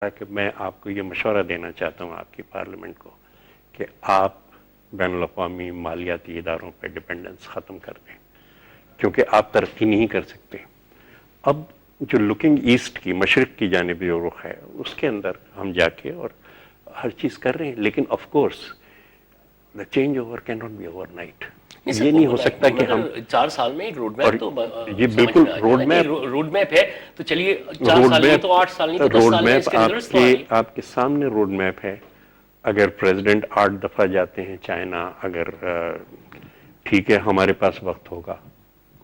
کہ میں آپ کو یہ مشورہ دینا چاہتا ہوں آپ کی پارلیمنٹ کو کہ آپ بین الاقوامی مالیاتی اداروں پہ ڈپینڈنس ختم کر دیں، کیونکہ آپ ترقی نہیں کر سکتے. اب جو لکنگ ایسٹ کی مشرق کی جانب جو رخ ہے اس کے اندر ہم جا کے اور ہر چیز کر رہے ہیں، لیکن of course the change over cannot be overnight. یہ نہیں ہو سکتا کہ ہم 4 سال میں ایک روڈ میپ تو یہ بالکل روڈ میپ ہے تو چلیے 4 سال نہیں تو 8 سال نہیں تو 10 سال میں اس کے ریزلٹس تو آئیں. آپ کے سامنے روڈ میپ ہے. اگر پریزیڈنٹ 8 دفعہ جاتے ہیں چائنا، اگر ٹھیک ہے ہمارے پاس وقت ہوگا،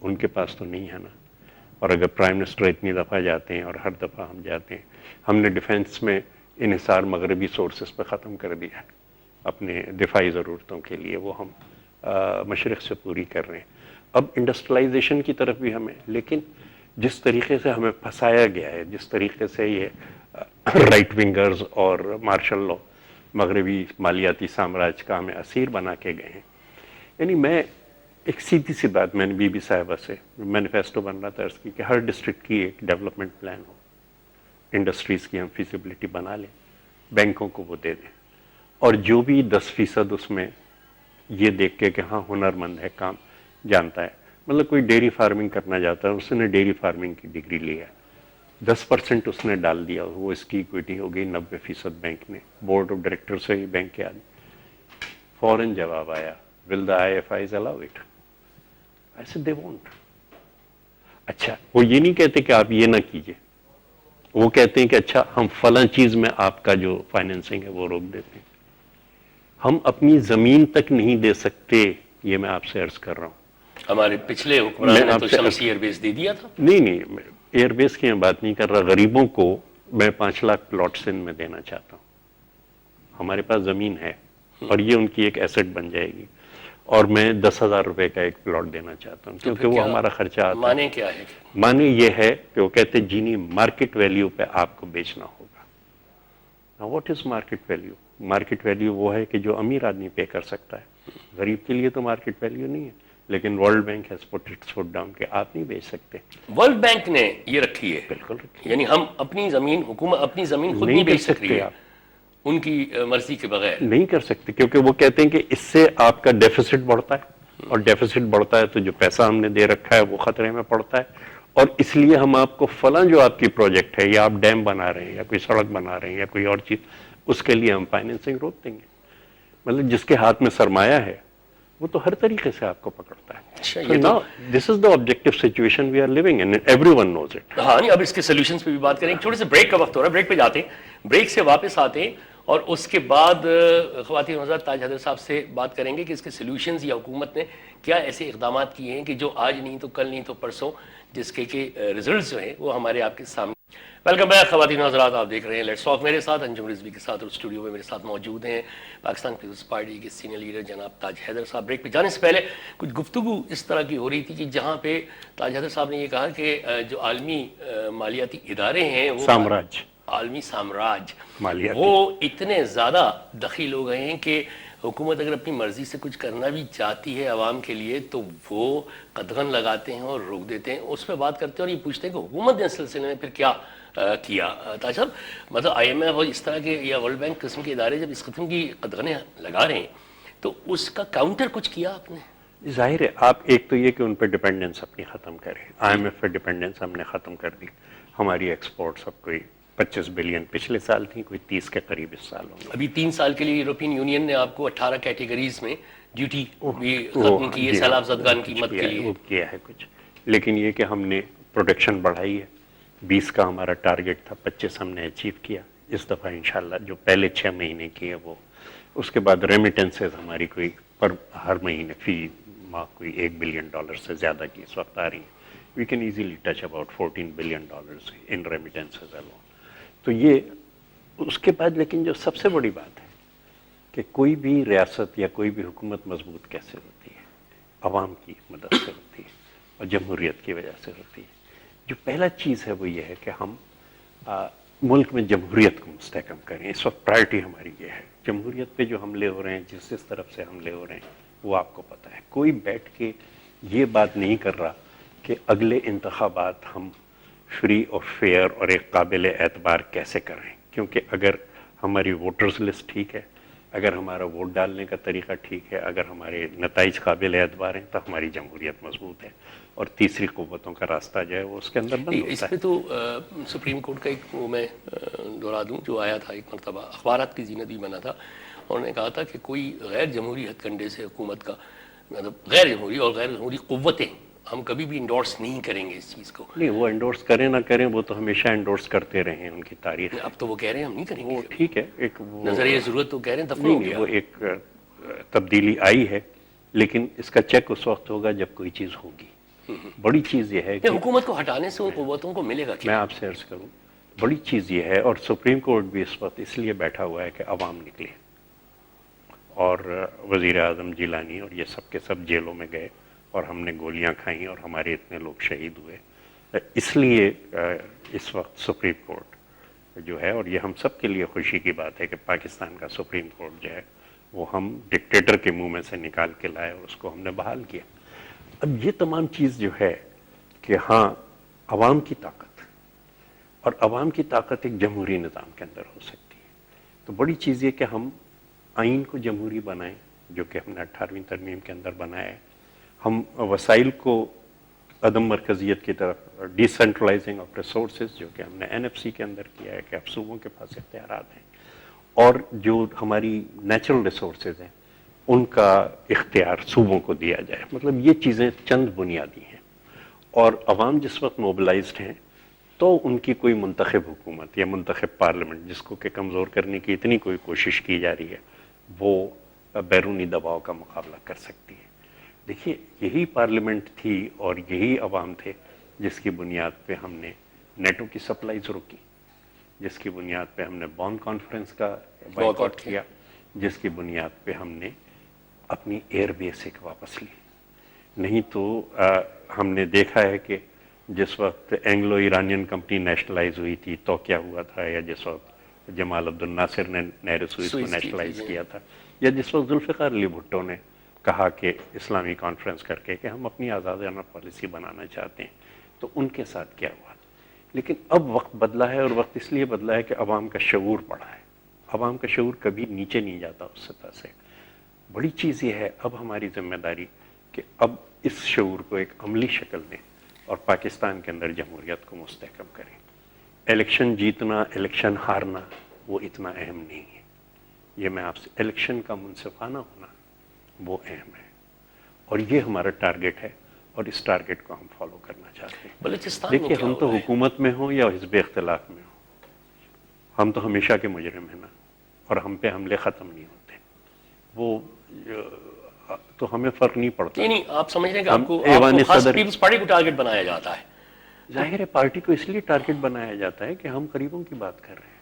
ان کے پاس تو نہیں ہے نا. اور اگر پرائم منسٹر اتنی دفعہ جاتے ہیں اور ہر دفعہ ہم جاتے ہیں، ہم نے ڈیفنس میں انحصار مغربی سورسز پہ ختم کر دیا ہے اپنے دفاعی ضرورتوں کے لیے، وہ ہم مشرق سے پوری کر رہے ہیں. اب انڈسٹریلائزیشن کی طرف بھی ہمیں، لیکن جس طریقے سے ہمیں پھنسایا گیا ہے، جس طریقے سے یہ رائٹ ونگرز اور مارشل لا مغربی مالیاتی سامراج کا ہمیں اسیر بنا کے گئے ہیں. یعنی میں ایک سیدھی سی بات میں نے بی بی صاحبہ سے مینیفیسٹو بن رہا تھا، اس کی کہ ہر ڈسٹرکٹ کی ایک ڈیولپمنٹ پلان ہو، انڈسٹریز کی ہم فیزیبلٹی بنا لیں، بینکوں کو وہ دے دیں، اور جو بھی 10% اس میں یہ دیکھ کے کہ ہاں ہنرمند ہے، کام جانتا ہے. مطلب کوئی ڈیری فارمنگ کرنا چاہتا ہے، اس نے ڈیری فارمنگ کی ڈگری لی ہے، 10% اس نے ڈال دیا، وہ اس کی ایکویٹی ہو گئی 90% بینک نے، بورڈ آف ڈائریکٹر سے ہی بینک کے آدمی. فوراً جواب آیا will the IFIs allow it? I said they won't. اچھا وہ یہ نہیں کہتے کہ آپ یہ نہ کیجئے، وہ کہتے ہیں کہ اچھا ہم فلاں چیز میں آپ کا جو فائنینسنگ ہے وہ روک دیتے ہیں. ہم اپنی زمین تک نہیں دے سکتے، یہ میں آپ سے عرض کر رہا ہوں. ہمارے پچھلے حکمران نے تو شمسی ایئر بیس دے دیا تھا. نہیں ایئر بیس کی میں بات نہیں کر رہا، غریبوں کو میں 5 لاکھ پلاٹ سندھ میں دینا چاہتا ہوں. ہمارے پاس زمین ہے اور یہ ان کی ایک ایسٹ بن جائے گی، اور میں 10,000 روپے کا ایک پلاٹ دینا چاہتا ہوں، کیونکہ وہ ہمارا خرچہ آتا ہے. مانے کیا ہے؟ مانے یہ ہے کہ وہ کہتے ہیں جینی مارکیٹ ویلیو پہ آپ کو بیچنا ہوگا. What is market value? Market value وہ ہے کہ جو امیر آدمی پے کر سکتا ہے، غریب کے لیے تو مارکیٹ ویلیو نہیں ہے. لیکن World Bank has put its foot down کہ آپ نہیں بیچ سکتے. ورلڈ بینک نے یہ رکھی ہے، بالکل رکھی، یعنی ہم اپنی زمین، حکومت اپنی زمین خود نہیں بیچ سکتی ہے ان کی مرضی کے بغیر. نہیں کر سکتے، کیونکہ وہ کہتے ہیں کہ اس سے آپ کا ڈیفیسٹ بڑھتا ہے، اور ڈیفیسٹ بڑھتا ہے تو جو پیسہ ہم نے دے رکھا ہے وہ خطرے میں پڑتا ہے، اور اس لیے ہم آپ کو فلاں جو آپ کی پروجیکٹ ہے، یا آپ ڈیم بنا رہے ہیں یا کوئی سڑک بنا رہے ہیں یا کوئی اور چیز، اس کے لیے ہم فائنینسنگ روک دیں گے. مطلب جس کے ہاتھ میں سرمایہ ہے وہ تو ہر طریقے سے آپ کو پکڑتا ہے. This is the objective situation we are living in, everyone knows it. ہاں نہیں، اب اس کے سولوشنز پہ بھی بات کریں. چھوٹے سے بریک کا وقت ہو رہا ہے، بریک پہ جاتے ہیں، بریک سے واپس آتے ہیں اور اس کے بعد خواتین حضرات تاج حیدر صاحب سے بات کریں گے کہ اس کے سولوشنز یا حکومت نے کیا ایسے اقدامات کیے ہیں کہ جو آج نہیں تو کل نہیں تو پرسوں جس کے ریزلٹس جو ہیں وہ ہمارے آپ کے سامنے. ویلکم بیک خواتین حضرات، آپ دیکھ رہے ہیں لیٹس ٹاک. میرے ساتھ انجم رضوی کے ساتھ اور اسٹوڈیو میں میرے ساتھ موجود ہیں پاکستان پیپلز پارٹی کے سینئر لیڈر جناب تاج حیدر صاحب. بریک پہ جانے سے پہلے کچھ گفتگو اس طرح کی ہو رہی تھی کہ جہاں پہ تاج حیدر صاحب نے یہ کہا کہ جو عالمی مالیاتی ادارے ہیں وہ عالمی سامراج وہ اتنے زیادہ دخیل ہو گئے ہیں کہ حکومت اگر اپنی مرضی سے کچھ کرنا بھی چاہتی ہے عوام کے لیے تو وہ قدغن لگاتے ہیں اور روک دیتے ہیں. اس پہ بات کرتے ہیں اور یہ پوچھتے ہیں کہ حکومت نے اس سلسلے میں پھر کیا کیا. تاج صاحب، مطلب IMF اور اس طرح کے یا ورلڈ بینک قسم کے ادارے جب اس قسم کی قدغنیں لگا رہے ہیں تو اس کا کاؤنٹر کچھ کیا آپ نے؟ ظاہر ہے، آپ ایک تو یہ کہ ان پہ ڈپینڈنس اپنی ختم کریں. IMF پہ ڈپینڈنس ہم نے ختم کر دی. ہماری ایکسپورٹس اب کوئی 25 بلین پچھلے سال تھی، کوئی 30 کے قریب اس سال ہوں گے. ابھی 3 سال کے لیے یورپین یونین نے آپ کو 18 کیٹیگریز میں ڈیوٹی بھی ختم کی ہے سیلاب زدگان قیمت کے لیے. وہ کیا ہے کچھ، لیکن یہ کہ ہم نے پروڈکشن بڑھائی ہے. 20 کا ہمارا ٹارگٹ تھا، 25 ہم نے اچیو کیا اس دفعہ انشاءاللہ. جو پہلے 6 مہینے کی ہے وہ، اس کے بعد ریمیٹنسز ہماری کوئی پر ہر مہینے فی ماہ کوئی $1 بلین سے زیادہ کی اس وقت آ رہی ہیں. We can easily touch about $14 billion in remittances alone. تو یہ اس کے بعد، لیکن جو سب سے بڑی بات ہے کہ کوئی بھی ریاست یا کوئی بھی حکومت مضبوط کیسے ہوتی ہے؟ عوام کی مدد سے ہوتی ہے اور جمہوریت کی وجہ سے ہوتی ہے. جو پہلا چیز ہے وہ یہ ہے کہ ہم ملک میں جمہوریت کو مستحکم کریں. اس وقت پرائرٹی ہماری یہ ہے. جمہوریت پہ جو حملے ہو رہے ہیں، جس طرف سے حملے ہو رہے ہیں، وہ آپ کو پتہ ہے. کوئی بیٹھ کے یہ بات نہیں کر رہا کہ اگلے انتخابات ہم فری اور فیئر اور ایک قابل اعتبار کیسے کریں. کیونکہ اگر ہماری ووٹرز لسٹ ٹھیک ہے، اگر ہمارا ووٹ ڈالنے کا طریقہ ٹھیک ہے، اگر ہمارے نتائج قابل اعتبار ہیں، تو ہماری جمہوریت مضبوط ہے، اور تیسری قوتوں کا راستہ جو ہے وہ اس کے اندر بند اس ہوتا پہ تو سپریم کورٹ کا ایک وہ میں دہرا دوں جو آیا تھا ایک مرتبہ، اخبارات کی زینت بھی بنا تھا، انہوں نے کہا تھا کہ کوئی غیر جمہوری ہتھ کنڈے سے حکومت کا مطلب غیر جمہوری اور غیر جمہوری قوتیں ہم کبھی بھی انڈورس نہیں کریں گے اس چیز کو. نہیں، وہ انڈورس کریں نہ کریں، وہ تو ہمیشہ انڈورس کرتے رہے ہیں، ان کی تاریخ. اب تو وہ کہہ رہے ہیں ہم نہیں کریں گے. وہ ٹھیک ہے، ایک وہ نظریہ ضرورت تو کہہ رہے ہیں دفعہ نہیں ہو نہیں گیا. وہ ایک تبدیلی آئی ہے، لیکن اس کا چیک اس وقت ہوگا جب کوئی چیز ہوگی. بڑی چیز یہ ہے کہ حکومت کو ہٹانے سے ان قوتوں کو ملے گا میں کیا؟ آپ سے عرض کروں، بڑی چیز یہ ہے، اور سپریم کورٹ بھی اس وقت اس لیے بیٹھا ہوا ہے کہ عوام نکلے، اور وزیر اعظم جیلانی اور یہ سب کے سب جیلوں میں گئے، اور ہم نے گولیاں کھائیں اور ہمارے اتنے لوگ شہید ہوئے. اس لیے اس وقت سپریم کورٹ جو ہے، اور یہ ہم سب کے لیے خوشی کی بات ہے کہ پاکستان کا سپریم کورٹ جو ہے وہ ہم ڈکٹیٹر کے منہ میں سے نکال کے لائے اور اس کو ہم نے بحال کیا. اب یہ تمام چیز جو ہے کہ ہاں عوام کی طاقت، اور عوام کی طاقت ایک جمہوری نظام کے اندر ہو سکتی ہے. تو بڑی چیز یہ کہ ہم آئین کو جمہوری بنائیں، جو کہ ہم نے 18ویں ترمیم کے اندر بنایا ہے. ہم وسائل کو عدم مرکزیت کی طرف، ڈی سینٹرلائزنگ آف ریسورسز، جو کہ ہم نے NFC کے اندر کیا ہے کہ اب صوبوں کے پاس اختیارات ہیں، اور جو ہماری نیچرل ریسورسز ہیں ان کا اختیار صوبوں کو دیا جائے. مطلب یہ چیزیں چند بنیادی ہیں، اور عوام جس وقت موبلائزڈ ہیں تو ان کی کوئی منتخب حکومت یا منتخب پارلیمنٹ جس کو کہ کمزور کرنے کی اتنی کوئی کوشش کی جا رہی ہے، وہ بیرونی دباؤ کا مقابلہ کر سکتی ہے. دیکھیے، یہی پارلیمنٹ تھی اور یہی عوام تھے جس کی بنیاد پہ ہم نے نیٹو کی سپلائیز روکی، جس کی بنیاد پہ ہم نے بون کانفرنس کا بائیکاٹ کیا، جس کی بنیاد پہ ہم نے اپنی ایئر بیس ایک واپس لی. نہیں تو ہم نے دیکھا ہے کہ جس وقت اینگلو ایرانین کمپنی نیشنلائز ہوئی تھی تو کیا ہوا تھا، یا جس وقت جمال عبد الناصر نے نہر سوئس کو نیشنلائز کیا تھا، یا جس وقت ذوالفقار علی بھٹو نے کہا کہ اسلامی کانفرنس کر کے کہ ہم اپنی آزادانہ پالیسی بنانا چاہتے ہیں، تو ان کے ساتھ کیا ہوا. لیکن اب وقت بدلا ہے، اور وقت اس لیے بدلا ہے کہ عوام کا شعور بڑھا ہے. عوام کا شعور کبھی نیچے نہیں جاتا اس سطح سے. بڑی چیز یہ ہے اب ہماری ذمہ داری کہ اب اس شعور کو ایک عملی شکل دیں اور پاکستان کے اندر جمہوریت کو مستحکم کریں. الیکشن جیتنا، الیکشن ہارنا وہ اتنا اہم نہیں ہے. یہ میں آپ سے، الیکشن کا منصفانہ ہونا وہ اہم ہے، اور یہ ہمارا ٹارگٹ ہے، اور اس ٹارگٹ کو ہم فالو کرنا چاہتے ہیں. بلوچستان دیکھیے، ہم تو حکومت میں ہوں یا حزب اختلاف میں ہوں، ہم تو ہمیشہ کے مجرم ہیں نا، اور ہم پہ حملے ختم نہیں ہوتے. وہ تو ہمیں فرق نہیں پڑتا. نہیں، آپ سمجھ رہے ہیں کہ آپ کو خاص پیپلز پارٹی کو ٹارگٹ بنایا جاتا ہے. ظاہر ہے پارٹی کو اس لیے ٹارگٹ بنایا جاتا ہے کہ ہم غریبوں کی بات کر رہے ہیں.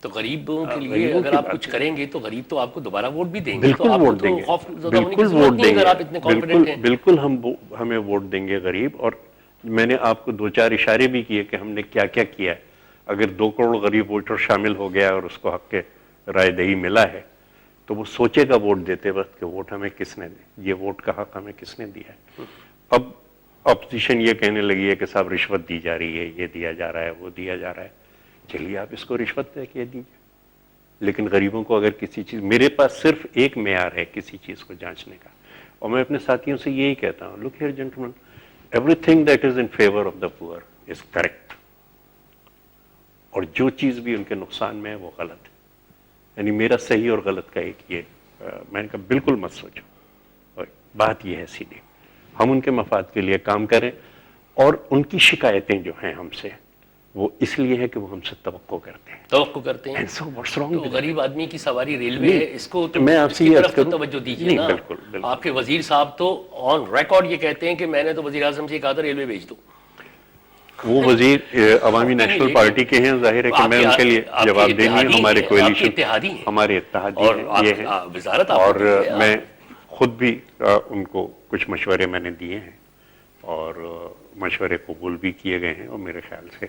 تو غریبوں کے لیے اگر آپ کچھ کریں گے تو غریب تو آپ کو دوبارہ ووٹ بھی دیں گے. بالکل ووٹ دیں گے، بالکل ووٹ دیں گے، بالکل ہمیں ووٹ دیں گے غریب. اور میں نے آپ کو 2-4 اشارے بھی کیے کہ ہم نے کیا کیا کیا ہے. اگر 2 کروڑ غریب ووٹر شامل ہو گیا اور اس کو حق کے رائے دہی ملا ہے تو وہ سوچے گا ووٹ دیتے وقت کہ ووٹ ہمیں کس نے دیا، یہ ووٹ کا حق ہمیں کس نے دیا ہے. اب اپوزیشن یہ کہنے لگی ہے کہ صاحب رشوت دی جا رہی ہے، یہ دیا جا رہا ہے، وہ دیا جا رہا ہے. چلیے آپ اس کو رشوت دے کے دیجیے، لیکن غریبوں کو اگر کسی چیز، میرے پاس صرف ایک معیار ہے کسی چیز کو جانچنے کا، اور میں اپنے ساتھیوں سے یہی کہتا ہوں، look here gentleman, everything that is in favour of the poor is correct, اور جو چیز بھی ان کے نقصان میں ہے وہ غلط ہے. یعنی میرا صحیح اور غلط کا ایک یہ میں نے کہا بالکل مت سوچو، اور بات یہ ہے سیدھی، ہم ان کے مفاد کے لیے کام کریں. اور ان کی شکایتیں جو ہیں ہم سے وہ اس لیے ہے کہ وہ ہم سے توقع کرتے ہیں. So what's wrong with غریب آدمی کی سواری ریلوے ہے، اس کو میں آپ سے یہ عرض کروں، توجہ دیجیے نا. بالکل آپ کے وزیر صاحب تو آن ریکارڈ یہ کہتے ہیں کہ میں نے تو وزیر اعظم سے کہا تھا ریلوے بھیج دو. وہ وزیر عوامی نیشنل پارٹی کے ہیں، ظاہر ہے کہ میں ان کے لیے جواب دینی ہے. ہمارے کولیشن، ہمارے اتحادی یہ ہیں، وزارت، اور میں خود بھی ان کو کچھ مشورے میں نے دیے ہیں، اور مشورے قبول بھی کیے گئے ہیں. اور میرے خیال سے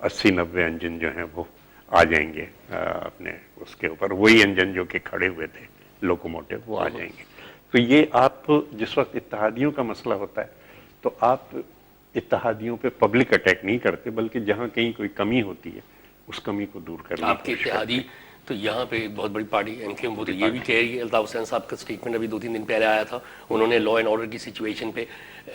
80-90 انجن جو ہیں وہ آ جائیں گے اپنے اس کے اوپر. وہی انجن جو کہ کھڑے ہوئے تھے لوکوموٹو، وہ آ جائیں گے. تو یہ آپ جس وقت اتحادیوں کا مسئلہ ہوتا ہے تو آپ اتحادیوں پہ پبلک اٹیک نہیں کرتے، بلکہ جہاں کہیں کوئی کمی ہوتی ہے اس کمی کو دور کرنے آپ کے اتحادی تو یہاں پہ ایک بہت بڑی پارٹی ایم کیو ایم وہ تو یہ بھی کہہ رہی ہے، الطاف حسین صاحب کا اسٹیٹمنٹ ابھی 2-3 دن پہلے آیا تھا، انہوں نے لا اینڈ آرڈر کی سچویشن پہ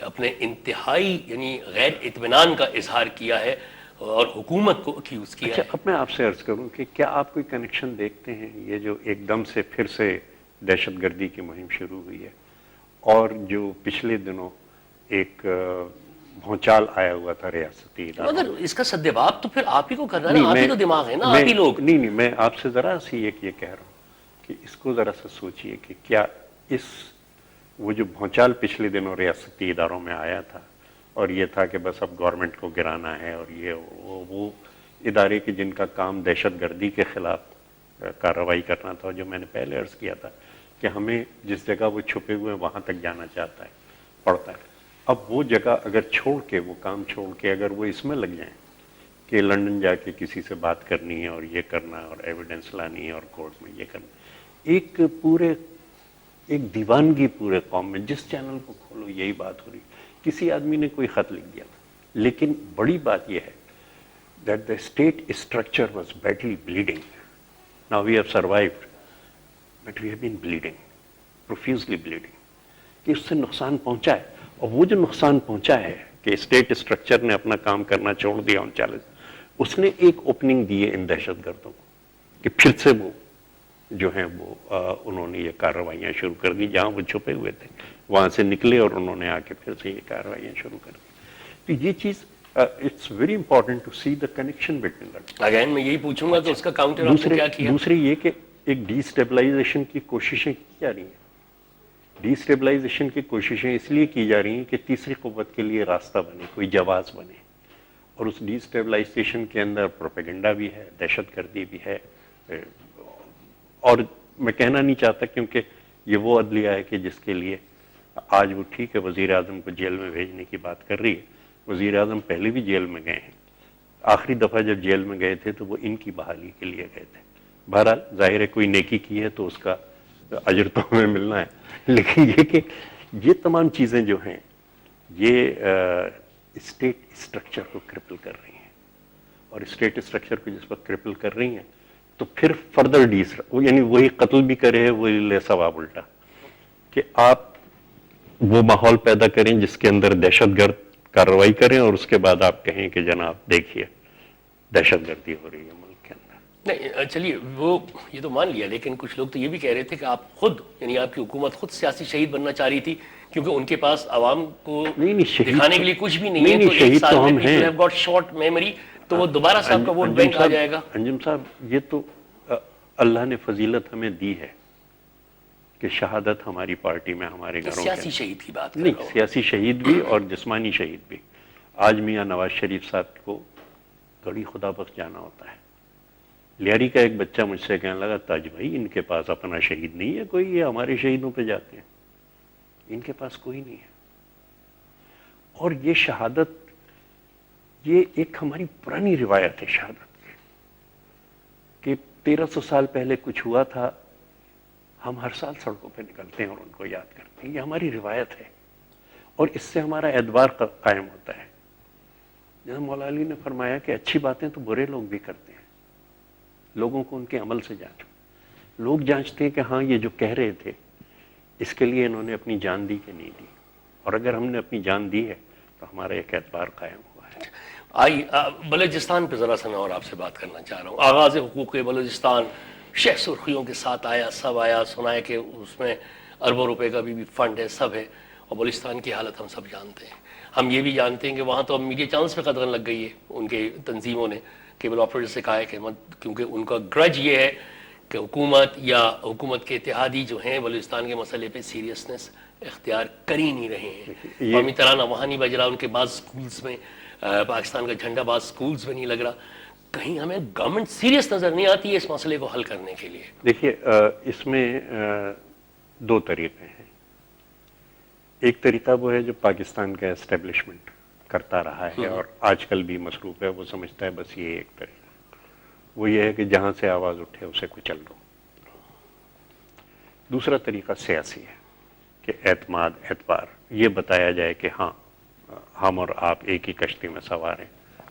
اپنے انتہائی یعنی غیر اطمینان کا اظہار کیا ہے اور حکومت کو اکیوز کیا ہے۔ اب میں آپ سے عرض کروں کہ کیا آپ کوئی کنیکشن دیکھتے ہیں یہ جو ایک دم سے پھر سے دہشت گردی کی مہم شروع ہوئی ہے اور جو پچھلے دنوں ایک بھونچال آیا ہوا تھا ریاستی اداروں؟ مگر اس کا سدباب تو پھر آپ ہی کو کرنا ہے نا، آپ ہی تو دماغ ہے نا، آپ ہی لوگ۔ نہیں میں آپ سے ذرا سی یہ کہہ رہا ہوں کہ اس کو ذرا سا سوچئے کہ کیا وہ جو بھونچال پچھلے دنوں ریاستی اداروں میں آیا تھا اور یہ تھا کہ بس اب گورنمنٹ کو گرانا ہے اور یہ وہ ادارے کے جن کا کام دہشت گردی کے خلاف کارروائی کرنا تھا، جو میں نے پہلے عرض کیا تھا کہ ہمیں جس جگہ وہ چھپے ہوئے ہیں وہاں تک جانا پڑتا ہے۔ اب وہ جگہ اگر چھوڑ کے، وہ کام چھوڑ کے اگر وہ اس میں لگ جائیں کہ لندن جا کے کسی سے بات کرنی ہے اور یہ کرنا ہے اور ایویڈنس لانی ہے اور کورٹ میں یہ کرنا، ایک دیوانگی پورے قوم میں، جس چینل کو کھولو یہی بات ہو رہی۔ کسی آدمی نے کوئی خط لکھ دیا تھا، لیکن بڑی بات یہ ہے that the state structure was badly bleeding. Now we have survived, but we have been bleeding, profusely bleeding. کہ اس سے نقصان پہنچا ہے، اور وہ جو نقصان پہنچا ہے کہ اسٹیٹ اسٹرکچر نے اپنا کام کرنا چھوڑ دیا 39، اس نے ایک اوپننگ دی ہے ان دہشت گردوں کو کہ پھر سے وہ جو ہیں وہ انہوں نے یہ کارروائیاں شروع کر دی، جہاں وہ چھپے ہوئے تھے وہاں سے نکلے اور انہوں نے آ کے پھر سے یہ کارروائیاں شروع کر دی۔ تو یہ چیز it's very important to see the connection between that. Again میں یہی پوچھوں گا کہ اس کا کاؤنٹر آپ نے کیا کیا؟ دوسری یہ کہ ایک ڈی اسٹیبلائزیشن کی کوششیں کی جا رہی ہیں۔ ڈی اسٹیبلائزیشن کی کوششیں اس لیے کی جا رہی ہیں کہ تیسری قوت کے لیے راستہ بنے، کوئی جواز بنے، اور اس ڈی اسٹیبلائزیشن کے اندر پروپیگنڈا بھی ہے، دہشت گردی بھی ہے، اور میں کہنا نہیں چاہتا کیونکہ یہ وہ عدلیہ ہے کہ جس کے لیے آج وہ ٹھیک ہے وزیر اعظم کو جیل میں بھیجنے کی بات کر رہی ہے، وزیر اعظم پہلے بھی جیل میں گئے ہیں، آخری دفعہ جب جیل میں گئے تھے تو وہ ان کی بحالی کے لیے گئے تھے۔ بہرحال ظاہر ہے کوئی نیکی کی ہے تو اس کا اجر تو ہمیں ملنا ہے، لیکن یہ کہ یہ تمام چیزیں جو ہیں یہ اسٹیٹ اسٹرکچر کو کرپل کر رہی ہیں، اور اسٹیٹ اسٹرکچر کو جس وقت کرپل کر رہی ہیں تو پھر فردر یعنی وہی قتل بھی کرے، وہی لے ثواب الٹا، کہ آپ وہ ماحول پیدا کریں جس کے اندر دہشت گرد کارروائی کریں اور اس کے بعد آپ کہیں کہ جناب دیکھیے دہشت گردی ہو رہی ہے ملک کے اندر۔ نہیں چلیے وہ یہ تو مان لیا، لیکن کچھ لوگ تو یہ بھی کہہ رہے تھے کہ آپ خود یعنی آپ کی حکومت خود سیاسی شہید بننا چاہ رہی تھی کیونکہ ان کے پاس عوام کو دکھانے کے لیے کچھ بھی نہیں ہے، تو ایک سال میں people have got short memory، تو وہ دوبارہ صاحب کا ووٹ بینک آ جائے گا۔ انجم صاحب یہ تو اللہ نے فضیلت ہمیں دی ہے کہ شہادت ہماری پارٹی میں ہمارے گھروں سیاسی شہید کی بات نہیں، سیاسی شہید بھی اور جسمانی شہید بھی۔ آج میاں نواز شریف صاحب کو گڑی خدا بخش جانا ہوتا ہے۔ لیاری کا ایک بچہ مجھ سے کہنے لگا تاج بھائی ان کے پاس اپنا شہید نہیں ہے کوئی، یہ ہمارے شہیدوں پہ جاتے ہیں، ان کے پاس کوئی نہیں ہے۔ اور یہ شہادت یہ ایک ہماری پرانی روایت ہے شہادت کی، کہ 1300 سال پہلے کچھ ہوا تھا، ہم ہر سال سڑکوں پہ نکلتے ہیں اور ان کو یاد کرتے ہیں، یہ ہماری روایت ہے، اور اس سے ہمارا اعتبار قائم ہوتا ہے۔ جیسے مولا علی نے فرمایا کہ اچھی باتیں تو برے لوگ بھی کرتے ہیں، لوگوں کو ان کے عمل سے جانچو۔ لوگ جانچتے ہیں کہ ہاں یہ جو کہہ رہے تھے اس کے لیے انہوں نے اپنی جان دی کہ نہیں دی، اور اگر ہم نے اپنی جان دی ہے تو ہمارا ایک اعتبار قائم ہوا ہے۔ بلوچستان پہ ذرا سا میں اور آپ سے بات کرنا چاہ رہا ہوں۔ آغاز حقوق بلوچستان شہ سرخیوں کے ساتھ آیا، سب آیا، سنا ہے کہ اس میں اربوں روپے کا بھی فنڈ ہے، سب ہے، اور بلوچستان کی حالت ہم سب جانتے ہیں۔ ہم یہ بھی جانتے ہیں کہ وہاں تو اب میڈیا چینلز پہ قدغن لگ گئی ہے، ان کے تنظیموں نے کیبل آپریٹر سے کہا ہے کہ کیونکہ ان کا گرج یہ ہے کہ حکومت یا حکومت کے اتحادی جو ہیں بلوچستان کے مسئلے پہ سیریسنس اختیار کر ہی نہیں رہے ہیں۔ قومی ترانہ وہاں نہیں بج رہا، ان کے بعض سکولز میں پاکستان کا جھنڈا بعض سکولز میں نہیں لگ رہا۔ کہیں ہمیں گورنمنٹ سیریس نظر نہیں آتی ہے اس مسئلے کو حل کرنے کے لیے؟ دیکھیے اس میں دو طریقے ہیں۔ ایک طریقہ وہ ہے جو پاکستان کا اسٹیبلشمنٹ کرتا رہا ہے اور آج کل بھی مصروف ہے، وہ سمجھتا ہے بس یہ ایک طریقہ، وہ یہ ہے کہ جہاں سے آواز اٹھے اسے کچل دو۔ دوسرا طریقہ سیاسی ہے کہ اعتماد، اعتبار، یہ بتایا جائے کہ ہاں ہم اور آپ ایک ہی کشتی میں سوار ہیں،